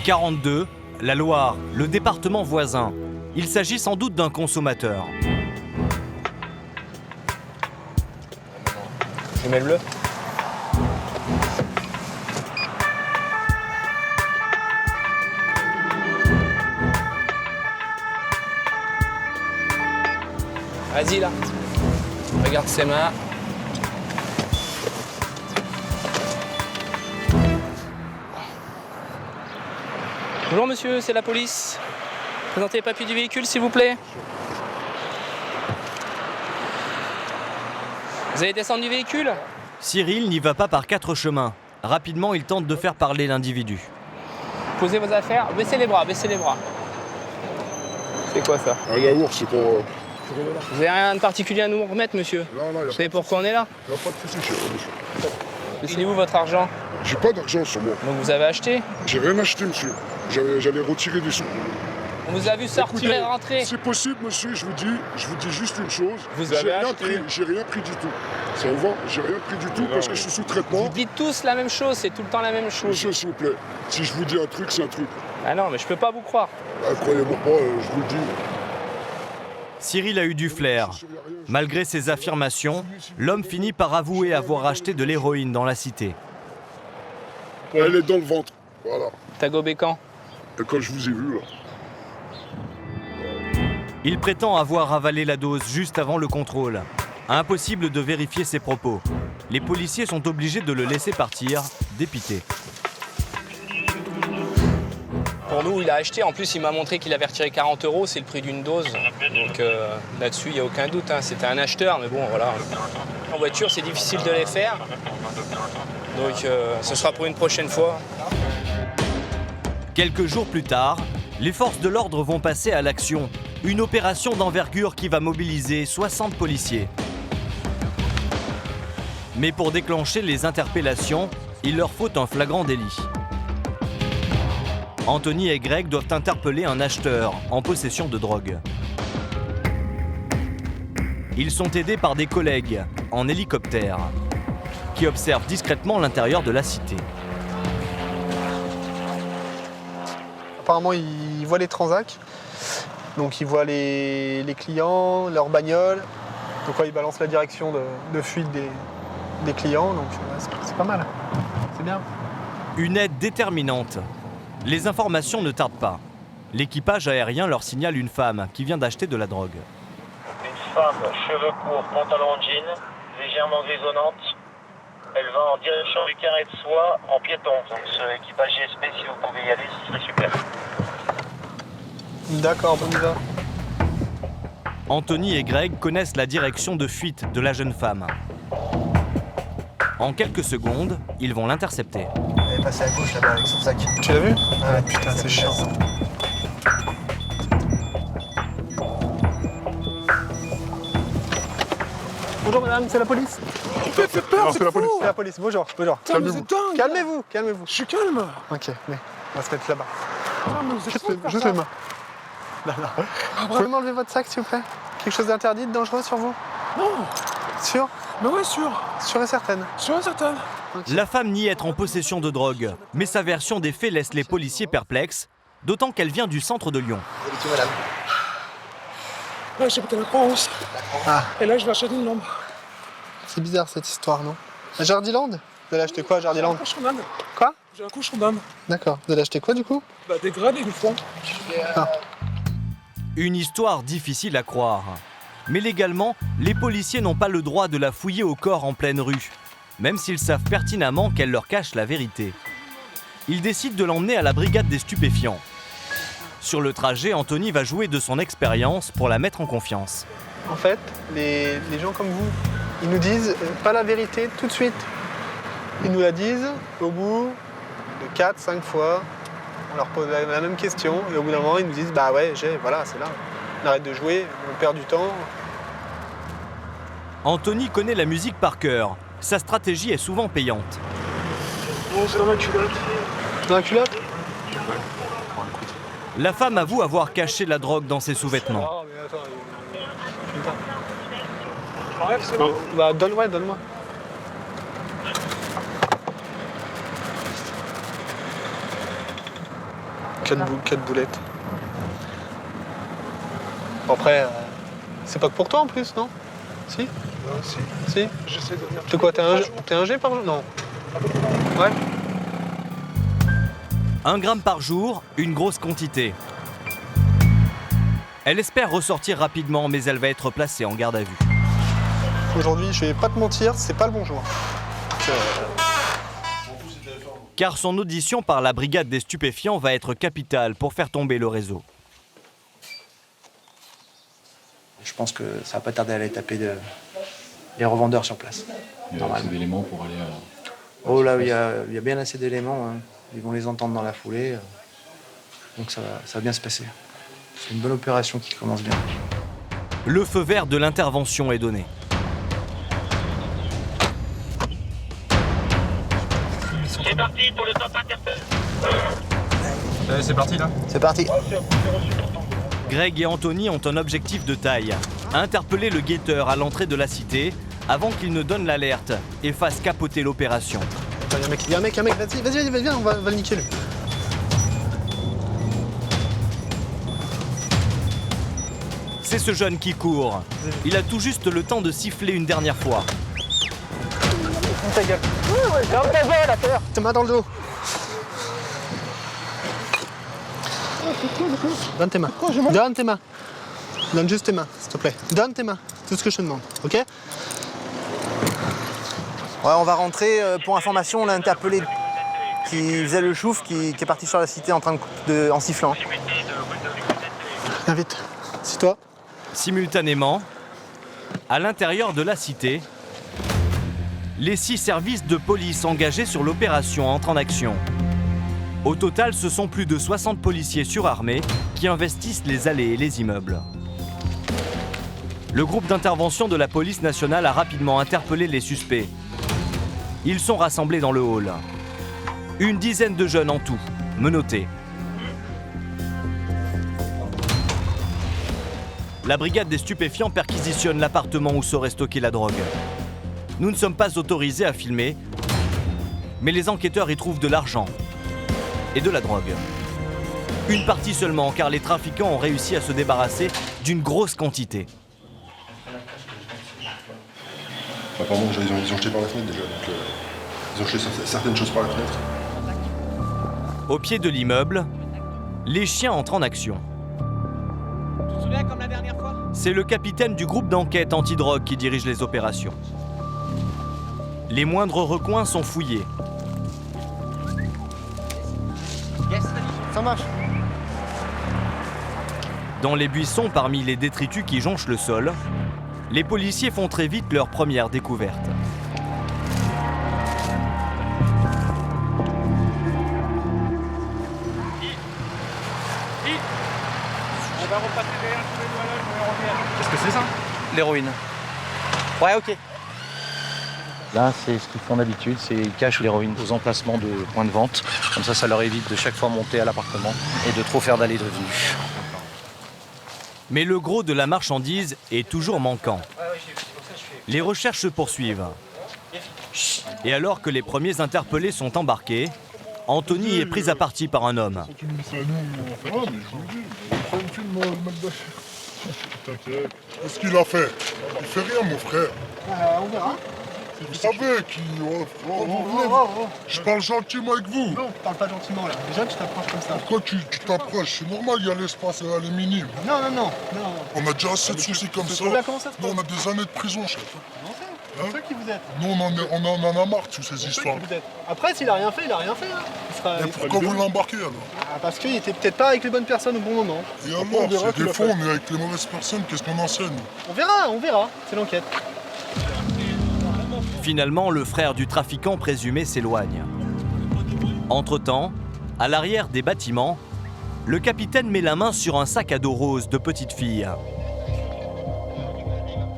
42, la Loire, le département voisin. Il s'agit sans doute d'un consommateur. Je mets le bleu. Vas-y là. Regarde ses mains. Bonjour monsieur, c'est la police. Présentez les papiers du véhicule s'il vous plaît. Vous allez descendre du véhicule ? Cyril n'y va pas par 4 chemins. Rapidement, il tente de faire parler l'individu. Posez vos affaires, baissez les bras, baissez les bras. C'est quoi ça? Un yaourt, c'est pour... Vous avez rien de particulier à nous remettre, monsieur? Non, vous savez pourquoi on est là? Il n'y a pas de souci, monsieur. C'est où votre argent? J'ai pas d'argent sur moi. Donc vous avez acheté? J'ai rien acheté, monsieur. J'allais retirer des sous. On vous a vu sortir et rentrer. C'est possible, monsieur, je vous dis juste une chose. Vous avez acheté? J'ai rien pris du tout. Ça vous va? J'ai rien pris du tout parce que je suis sous traitement. Vous dites tous la même chose, c'est tout le temps la même chose. Monsieur, s'il vous plaît, si je vous dis un truc, c'est un truc. Ah non, mais je peux pas vous croire. Croyez-moi pas, je vous le dis. Cyril a eu du flair. Malgré ses affirmations, l'homme finit par avouer avoir acheté de l'héroïne dans la cité. Elle est dans le ventre, voilà. T'as gobé quand? Quand je vous ai vu, là. Il prétend avoir avalé la dose juste avant le contrôle. Impossible de vérifier ses propos. Les policiers sont obligés de le laisser partir, dépité. Pour nous, il a acheté. En plus, il m'a montré qu'il avait retiré 40 €, c'est le prix d'une dose. Donc là-dessus, il n'y a aucun doute. Hein. C'était un acheteur, mais bon, voilà. En voiture, c'est difficile de les faire. Donc ce sera pour une prochaine fois. Quelques jours plus tard, les forces de l'ordre vont passer à l'action. Une opération d'envergure qui va mobiliser 60 policiers. Mais pour déclencher les interpellations, il leur faut un flagrant délit. Anthony et Greg doivent interpeller un acheteur en possession de drogue. Ils sont aidés par des collègues en hélicoptère qui observent discrètement l'intérieur de la cité. Apparemment, ils voient les transacts, donc ils voient les clients, leurs bagnoles. Donc ils balancent la direction de fuite des clients, donc c'est pas mal, c'est bien. Une aide déterminante. Les informations ne tardent pas. L'équipage aérien leur signale une femme qui vient d'acheter de la drogue. Une femme, cheveux courts, pantalon en jean, légèrement grisonnante. Elle va en direction du carré de soie en piéton. Donc ce équipage GSP, si vous pouvez y aller, ce serait super. D'accord, on y va. Anthony et Greg connaissent la direction de fuite de la jeune femme. En quelques secondes, ils vont l'intercepter. Elle est passée à gauche là-bas avec son sac. Tu l'as vu? Ouais, putain, c'est chiant. Bonjour madame, c'est la police. Fais peur, c'est la police. C'est la police, bonjour. Calmez-vous. Calmez-vous, calmez-vous. Je suis calme. Ok, mais on va se mettre là-bas. Ah, mais vous êtes Juste les mains. Là, là. Vous pouvez m'enlever votre sac s'il vous plaît? Quelque chose d'interdit, de dangereux sur vous? Non. Sûr? Mais ouais, sûr. Sûr et certaine. Sûr et certaine. La femme nie être en possession de drogue, mais sa version des faits laisse les policiers perplexes, d'autant qu'elle vient du centre de Lyon. Madame. Ouais, j'habite à la Croix-Rousse. Ah. Et là, je vais acheter une lampe. C'est bizarre cette histoire, non? À Jardiland? Vous allez acheter quoi à Jardiland? J'ai un cochon d'âne. Quoi? J'ai un cochon d'âne. D'accord. Vous allez acheter quoi du coup? Bah, des graines et du foin. Ah. Une histoire difficile à croire. Mais légalement, les policiers n'ont pas le droit de la fouiller au corps en pleine rue, même s'ils savent pertinemment qu'elle leur cache la vérité. Ils décident de l'emmener à la brigade des stupéfiants. Sur le trajet, Anthony va jouer de son expérience pour la mettre en confiance. En fait, les gens comme vous, ils nous disent pas la vérité tout de suite. Ils nous la disent au bout de 4-5 fois. On leur pose la même question et au bout d'un moment, ils nous disent bah ouais, voilà, c'est là. On arrête de jouer, on perd du temps. Anthony connaît la musique par cœur. Sa stratégie est souvent payante. Bon, c'est dans ma culotte. Dans la culotte? La femme avoue avoir caché la drogue dans ses sous-vêtements. Oh, mais attends, Enlève, c'est bon. Bah, donne-moi. Quatre boulettes. Après, c'est pas que pour toi en plus, non? Si? Non, si. Si? J'essaie de venir. T'es quoi? T'es un G par jour? Non. Ouais. 1 gramme par jour, une grosse quantité. Elle espère ressortir rapidement, mais elle va être placée en garde à vue. Aujourd'hui, je vais pas te mentir, c'est pas le bon jour. Car son audition par la brigade des stupéfiants va être capitale pour faire tomber le réseau. Je pense que ça va pas tarder à aller taper les revendeurs sur place. Il y a assez d'éléments pour aller à... Oh là, il y a bien assez d'éléments. Hein. Ils vont les entendre dans la foulée. Donc ça va bien se passer. C'est une bonne opération qui commence bien. Le feu vert de l'intervention est donné. C'est parti pour le top interpellé. C'est parti là? C'est parti. Greg et Anthony ont un objectif de taille. Interpeller le guetteur à l'entrée de la cité avant qu'il ne donne l'alerte et fasse capoter l'opération. Il y a un mec, vas-y, viens, on va le niquer lui. C'est ce jeune qui court. Il a tout juste le temps de siffler une dernière fois. Ta gueule. Ferme ta gueule, la terre. Tes mains dans le dos. Donne tes mains. Donne tes mains. Donne juste tes mains, s'il te plaît. Donne tes mains. C'est tout ce que je te demande, ok? Ouais, on va rentrer. Pour information, on a interpellé qui faisait le chouf, qui est parti sur la cité en sifflant. Viens vite. C'est toi. Simultanément, à l'intérieur de la cité, les 6 services de police engagés sur l'opération entrent en action. Au total, ce sont plus de 60 policiers surarmés qui investissent les allées et les immeubles. Le groupe d'intervention de la police nationale a rapidement interpellé les suspects. Ils sont rassemblés dans le hall. Une dizaine de jeunes en tout, menottés. La brigade des stupéfiants perquisitionne l'appartement où serait stockée la drogue. Nous ne sommes pas autorisés à filmer, mais les enquêteurs y trouvent de l'argent et de la drogue. Une partie seulement, car les trafiquants ont réussi à se débarrasser d'une grosse quantité. Apparemment, ils ont jeté par la fenêtre déjà, donc ils ont jeté certaines choses par la fenêtre. Au pied de l'immeuble, les chiens entrent en action. Tu te souviens comme la dernière fois? C'est le capitaine du groupe d'enquête antidrogue qui dirige les opérations. Les moindres recoins sont fouillés. Yes, ça marche. Dans les buissons, parmi les détritus qui jonchent le sol, les policiers font très vite leur première découverte. On va repasser derrière tous les doigts là, je vais revenir. Qu'est-ce que c'est ça? L'héroïne. Ouais, ok. Là, c'est ce qu'ils font d'habitude, c'est qu'ils cachent l'héroïne aux emplacements de points de vente. Comme ça leur évite de chaque fois monter à l'appartement et de trop faire d'allées et de venues. Mais le gros de la marchandise est toujours manquant. Les recherches se poursuivent. Et alors que les premiers interpellés sont embarqués, Anthony est pris à partie par un homme. Qu'est-ce qu'il a fait? Il fait rien, mon frère. On verra. Vous savez qui... Je parle gentiment avec vous. Non, parle pas gentiment là. Déjà, tu t'approches comme ça. Pourquoi tu t'approches? C'est normal, il y a l'espace, elle est minime. Non. On a déjà assez de soucis comme ça. Comment ça se passe? Nous, on a des années de prison, chef. C'est toi qui vous êtes. Nous, on en a marre de toutes ces histoires. Après, s'il a rien fait, il a rien fait. Hein. Mais pourquoi vous l'embarquez alors? Parce qu'il était peut-être pas avec les bonnes personnes au bon moment. Et alors, c'est des fois, on est avec les mauvaises personnes, qu'est-ce qu'on enseigne? On verra. C'est l'enquête. Finalement, le frère du trafiquant présumé s'éloigne. Entre-temps, à l'arrière des bâtiments, le capitaine met la main sur un sac à dos rose de petite fille.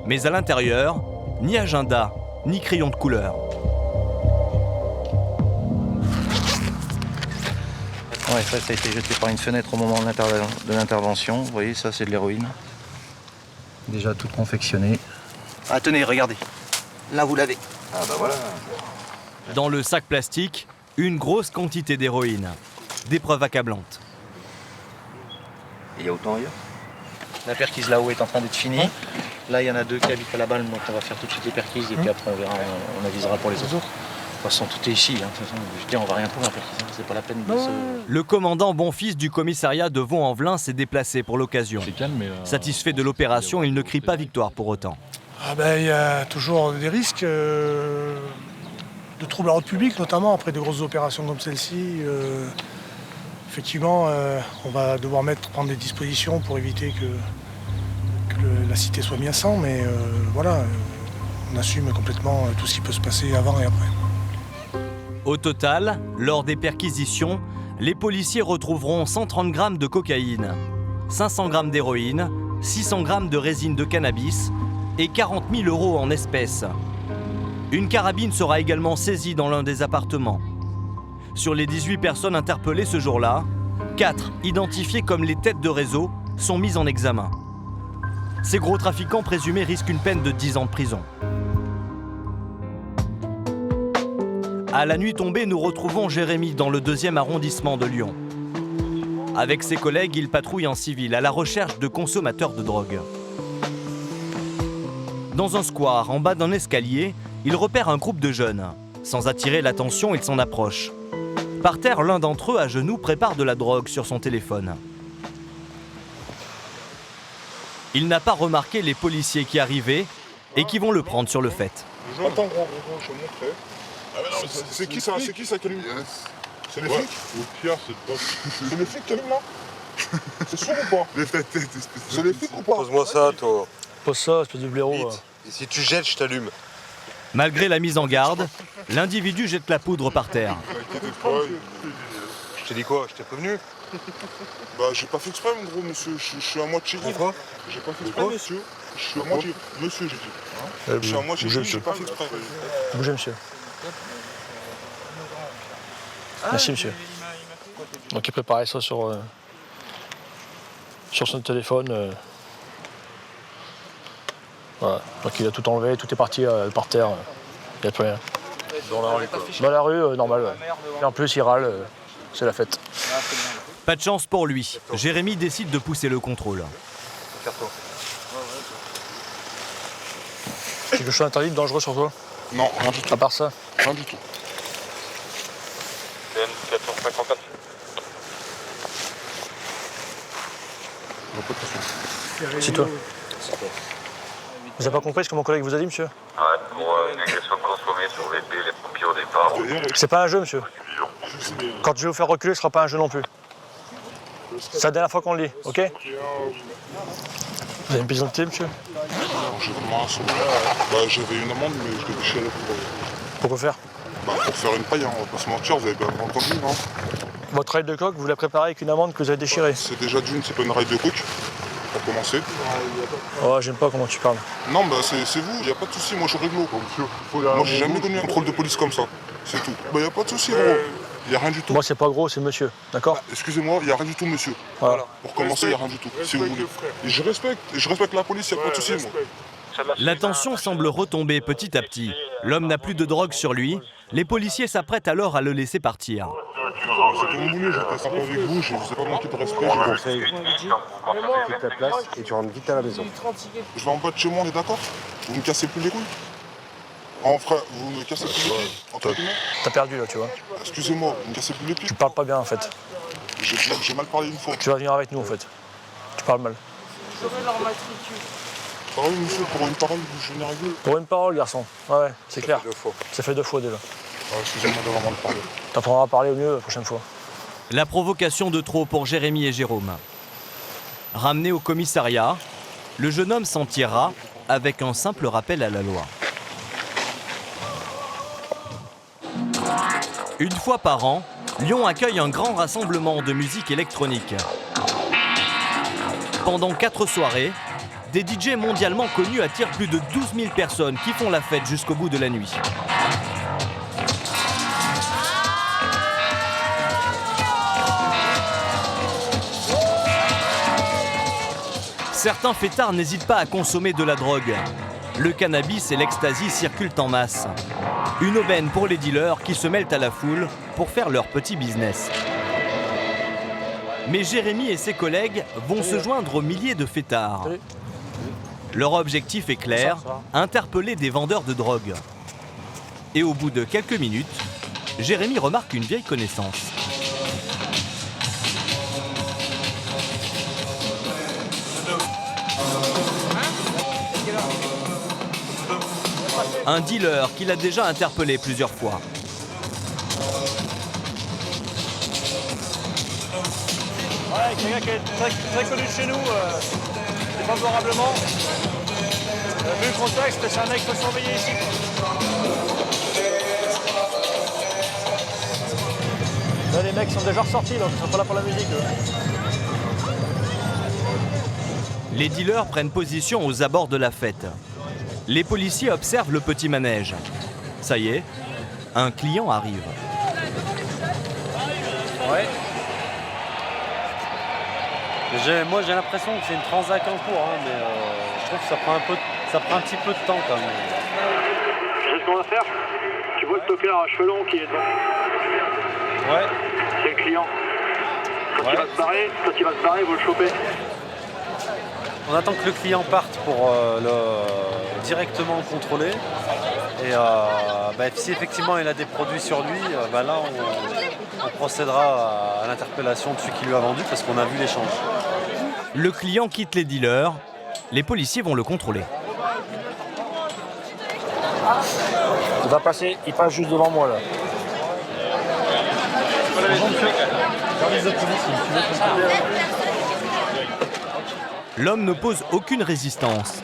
Mais à l'intérieur, ni agenda, ni crayon de couleur. Ouais, ça a été jeté par une fenêtre au moment de l'intervention. Vous voyez, ça c'est de l'héroïne. Déjà toute confectionnée. Ah tenez, regardez. Là vous l'avez. Ah bah voilà. Dans le sac plastique, une grosse quantité d'héroïne. Des preuves accablantes. Il y a autant ailleurs. La perquise là-haut est en train d'être finie. Là il y en a 2 qui habitent à la balle, donc on va faire tout de suite les perquises et puis après on verra, on avisera pour les autres. De toute façon tout est ici, hein. De toute façon, je veux dire, on va rien trouver en perquise, hein. C'est pas la peine de se... Le commandant Bonfils du commissariat de Vaux-en-Velin s'est déplacé pour l'occasion. Satisfait de l'opération, il ne crie pas victoire pour autant. Il y a toujours des risques de troubles à l'ordre public, notamment après de grosses opérations comme celle-ci. Effectivement, on va devoir prendre des dispositions pour éviter que la cité soit bien sans, mais voilà, on assume complètement tout ce qui peut se passer avant et après. Au total, lors des perquisitions, les policiers retrouveront 130 grammes de cocaïne, 500 grammes d'héroïne, 600 grammes de résine de cannabis et 40 000 € en espèces. Une carabine sera également saisie dans l'un des appartements. Sur les 18 personnes interpellées ce jour-là, 4, identifiées comme les têtes de réseau, sont mises en examen. Ces gros trafiquants présumés risquent une peine de 10 ans de prison. À la nuit tombée, nous retrouvons Jérémy dans le 2e arrondissement de Lyon. Avec ses collègues, il patrouille en civil à la recherche de consommateurs de drogue. Dans un square, en bas d'un escalier, il repère un groupe de jeunes. Sans attirer l'attention, il s'en approche. Par terre, l'un d'entre eux, à genoux, prépare de la drogue sur son téléphone. Il n'a pas remarqué les policiers qui arrivaient et qui vont le prendre sur le fait. Attends, gros, je vais te montrer. C'est qui ça? C'est qui ça qui allume? C'est les flics? Au pire, c'est pas... C'est les flics qui allument là? C'est sûr ou pas? C'est les flics ou pas? Pose-moi ça, toi. Pose ça, espèce de blaireau. Et si tu jettes, je t'allume. Malgré la mise en garde, l'individu jette la poudre par terre. Je t'ai dit quoi? Je t'ai prévenu? Bah, j'ai pas fait exprès, mon gros monsieur. Je suis à moitié ivre. Pourquoi? J'ai pas fait exprès, monsieur. Je suis à moitié. Monsieur, j'ai dit. Je suis à moitié ivre, j'ai pas fait exprès. Bougez, monsieur. Merci, monsieur. Donc, il préparait ça sur son téléphone. Voilà. Donc, il a tout enlevé, tout est parti par terre. Il n'y a plus rien. Dans la rue, quoi. Dans la rue, normal, ouais. Et en plus, il râle, c'est la fête. Pas de chance pour lui. Jérémy décide de pousser le contrôle. Quelque chose d'interdit, de dangereux sur toi? Non, rien du tout. À part ça? Rien du tout. PM 454. C'est toi. Vous n'avez pas compris ce que mon collègue vous a dit, monsieur? Ouais, pour une agression consommée sur VP, les pompiers au départ. C'est pas un jeu, monsieur. Quand je vais vous faire reculer, ce sera pas un jeu non plus. C'est la dernière fois qu'on le dit, ok? Vous avez une pièce d'identité, monsieur? Alors, j'ai vraiment un souvenir. Bah, j'avais une amende, mais je l'ai déchirée pour... Pour faire? Bah, pour faire une paille, hein, on va pas se mentir, vous avez bien entendu, non? Votre rail de coque, vous la préparez avec une amende que vous avez déchirée? C'est déjà d'une, c'est pas une rail de coque, pour commencer. Oh, j'aime pas comment tu parles. Non, bah c'est vous, y a pas de souci, moi je suis réglo, quoi, monsieur. Moi j'ai jamais connu un contrôle de police comme ça, c'est tout. Bah y a pas de souci, gros. Il n'y a rien du tout. Moi, c'est pas gros, c'est monsieur. D'accord? Excusez-moi, il n'y a rien du tout, monsieur. Voilà. Pour commencer, il n'y a rien du tout, si vous voulez. Et je respecte la police, il n'y a pas de souci, moi. La tension semble retomber petit à petit. L'homme n'a plus de drogue sur lui. Les policiers s'apprêtent alors à le laisser partir. C'est comme vous voulez, je reste sympa avec vous, je ne vous ai pas manqué de respect. Je conseille, tu quittes ta place et tu rentres vite à la maison. Je vais en bas de chez moi, on est d'accord? Vous me cassez plus les couilles? En frère, vous me cassez plus les pieds, entre guillemets? T'as perdu là, tu vois. Excusez-moi, vous me cassez plus les pieds? Tu parles pas bien en fait. J'ai mal parlé une fois. Tu vas venir avec nous en fait. Tu parles mal. J'aurai leur matricule. Ah oui, monsieur, pour une parole, je viens rigoler. Pour une parole, garçon. Ouais, c'est clair. Ça fait 2 fois déjà. Excusez-moi d'avoir mal parlé. T'apprendras à parler au mieux la prochaine fois. La provocation de trop pour Jérémy et Jérôme. Ramené au commissariat, le jeune homme s'en tirera avec un simple rappel à la loi. Une fois par an, Lyon accueille un grand rassemblement de musique électronique. Pendant 4 soirées, des DJ mondialement connus attirent plus de 12 000 personnes qui font la fête jusqu'au bout de la nuit. Certains fêtards n'hésitent pas à consommer de la drogue. Le cannabis et l'ecstasy circulent en masse. Une aubaine pour les dealers qui se mêlent à la foule pour faire leur petit business. Mais Jérémy et ses collègues vont se joindre aux milliers de fêtards. Leur objectif est clair, interpeller des vendeurs de drogue. Et au bout de quelques minutes, Jérémy remarque une vieille connaissance. Un dealer qu'il a déjà interpellé plusieurs fois. Ouais, quelqu'un qui est très connu de chez nous, favorablement. Vu le contexte, c'est un mec qu'il faut surveiller ici. Là, les mecs sont déjà ressortis, donc ils sont pas là pour la musique. Les dealers prennent position aux abords de la fête. Les policiers observent le petit manège. Ça y est, un client arrive. Ouais. Moi j'ai l'impression que c'est une transac en cours, hein, mais je trouve que ça prend un petit peu de temps quand même. Tu sais ce qu'on va faire? Tu vois le tocard à cheveux longs qui est devant? Ouais. C'est le client. Quand il va se barrer, il faut le choper. On attend que le client parte pour directement le contrôler. Et si effectivement il a des produits sur lui, là on procédera à l'interpellation de celui qui lui a vendu parce qu'on a vu l'échange. Le client quitte les dealers, les policiers vont le contrôler. Il va passer, il passe juste devant moi là. L'homme n'oppose aucune résistance.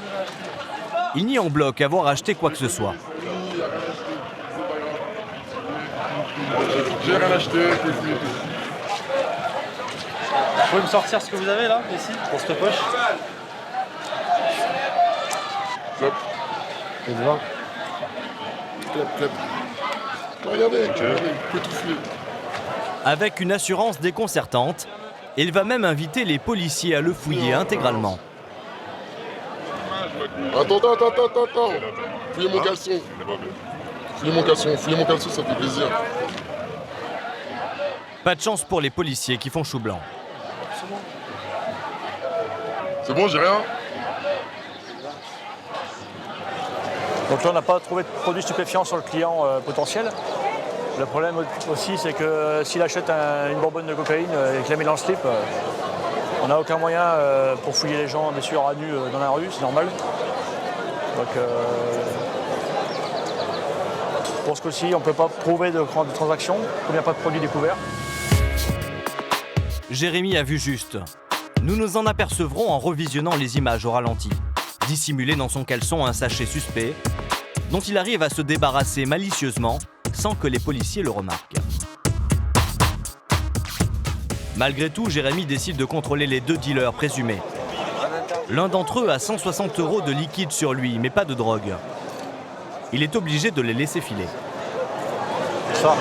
Il nie en bloc avoir acheté quoi que ce soit. J'ai rien acheté. Vous pouvez me sortir ce que vous avez là, ici, pour cette poche? Clop. Et devant. Clop. Regardez, il peut tout filer. Avec une assurance déconcertante, il va même inviter les policiers à le fouiller intégralement. Attends. Fouillez mon caleçon. Fouillez mon caleçon, ça fait plaisir. Pas de chance pour les policiers qui font chou blanc. C'est bon, j'ai rien. Donc là, on n'a pas trouvé de produits stupéfiants sur le client potentiel. Le problème aussi, c'est que s'il achète une bonbonne de cocaïne et qu'il la met dans le slip, on n'a aucun moyen pour fouiller les gens, bien sûr, à nu dans la rue, c'est normal. Donc, pour ce coup-ci, on ne peut pas prouver de transaction, il n'y a pas de produit découvert. Jérémy a vu juste. Nous nous en apercevrons en revisionnant les images au ralenti. Dissimulé dans son caleçon un sachet suspect, dont il arrive à se débarrasser malicieusement sans que les policiers le remarquent. Malgré tout, Jérémy décide de contrôler les 2 dealers présumés. L'un d'entre eux a 160 € de liquide sur lui, mais pas de drogue. Il est obligé de les laisser filer. Ça.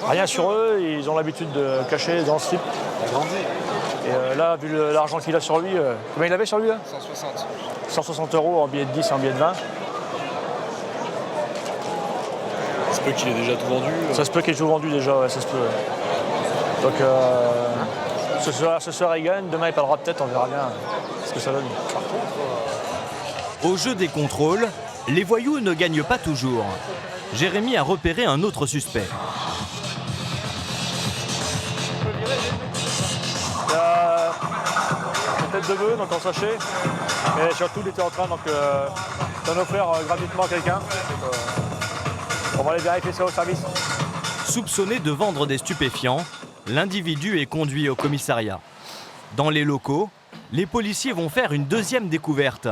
Rien sur eux, ils ont l'habitude de cacher dans le slip. Et là, vu l'argent qu'il a sur lui, combien il avait sur lui là 160. 160 € en billet de 10 et en billet de 20. Ça se peut qu'il ait déjà tout vendu. Ça se peut qu'il ait tout vendu déjà, ouais, ça se peut. Ouais. Donc ce soir il gagne, demain il parlera peut-être, on verra bien ce que ça donne. Au jeu des contrôles, les voyous ne gagnent pas toujours. Jérémy a repéré un autre suspect. Il y a une tête de bœuf, donc en sachet. Mais surtout, il était en train d'en offrir gratuitement à quelqu'un. On va aller vérifier ça au service. Soupçonné de vendre des stupéfiants, l'individu est conduit au commissariat. Dans les locaux, les policiers vont faire une deuxième découverte.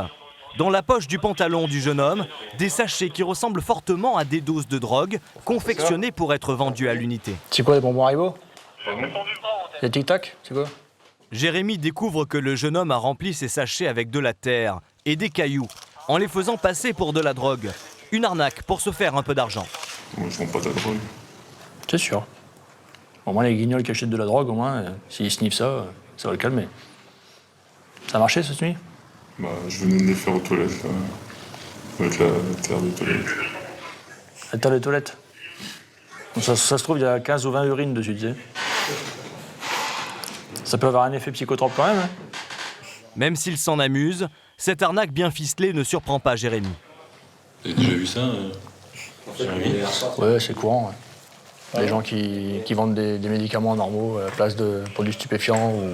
Dans la poche du pantalon du jeune homme, des sachets qui ressemblent fortement à des doses de drogue confectionnées pour être vendues à l'unité. C'est quoi les bonbons Haribo? Les Tic Tac, c'est quoi? Jérémy découvre que le jeune homme a rempli ses sachets avec de la terre et des cailloux, en les faisant passer pour de la drogue. Une arnaque pour se faire un peu d'argent. Moi, je vends pas de la drogue. C'est sûr. Au moins, les guignols qui achètent de la drogue, au moins, s'ils sniffent ça, ça va le calmer. Ça a marché cette nuit? Bah, je venais de les faire aux toilettes, là, avec la terre des toilettes. La terre des toilettes? Donc ça se trouve, il y a 15 ou 20 urines dessus, tu sais. Ça peut avoir un effet psychotrope quand même. Hein. Même s'il s'en amuse, cette arnaque bien ficelée ne surprend pas Jérémy. T'as déjà vu ça Ouais, c'est courant. Ouais. Les gens qui vendent des médicaments normaux à la place de produits stupéfiants ou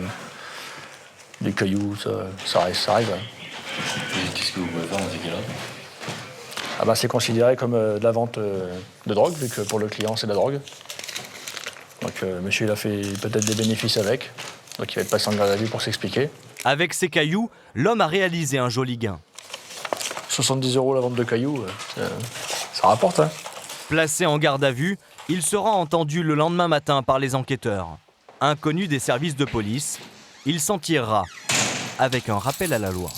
des cailloux, ça arrive. Ouais. Et qu'est-ce que vous pouvez faire dans ces cas-là? Ah bah, c'est considéré comme de la vente de drogue, vu que pour le client, c'est de la drogue. Donc monsieur, il a fait peut-être des bénéfices avec. Donc il va être passé en garde à vue pour s'expliquer. Avec ces cailloux, l'homme a réalisé un joli gain. 70 € la vente de cailloux, ça rapporte. Hein. Placé en garde à vue, il sera entendu le lendemain matin par les enquêteurs. Inconnu des services de police, il s'en tirera avec un rappel à la loi.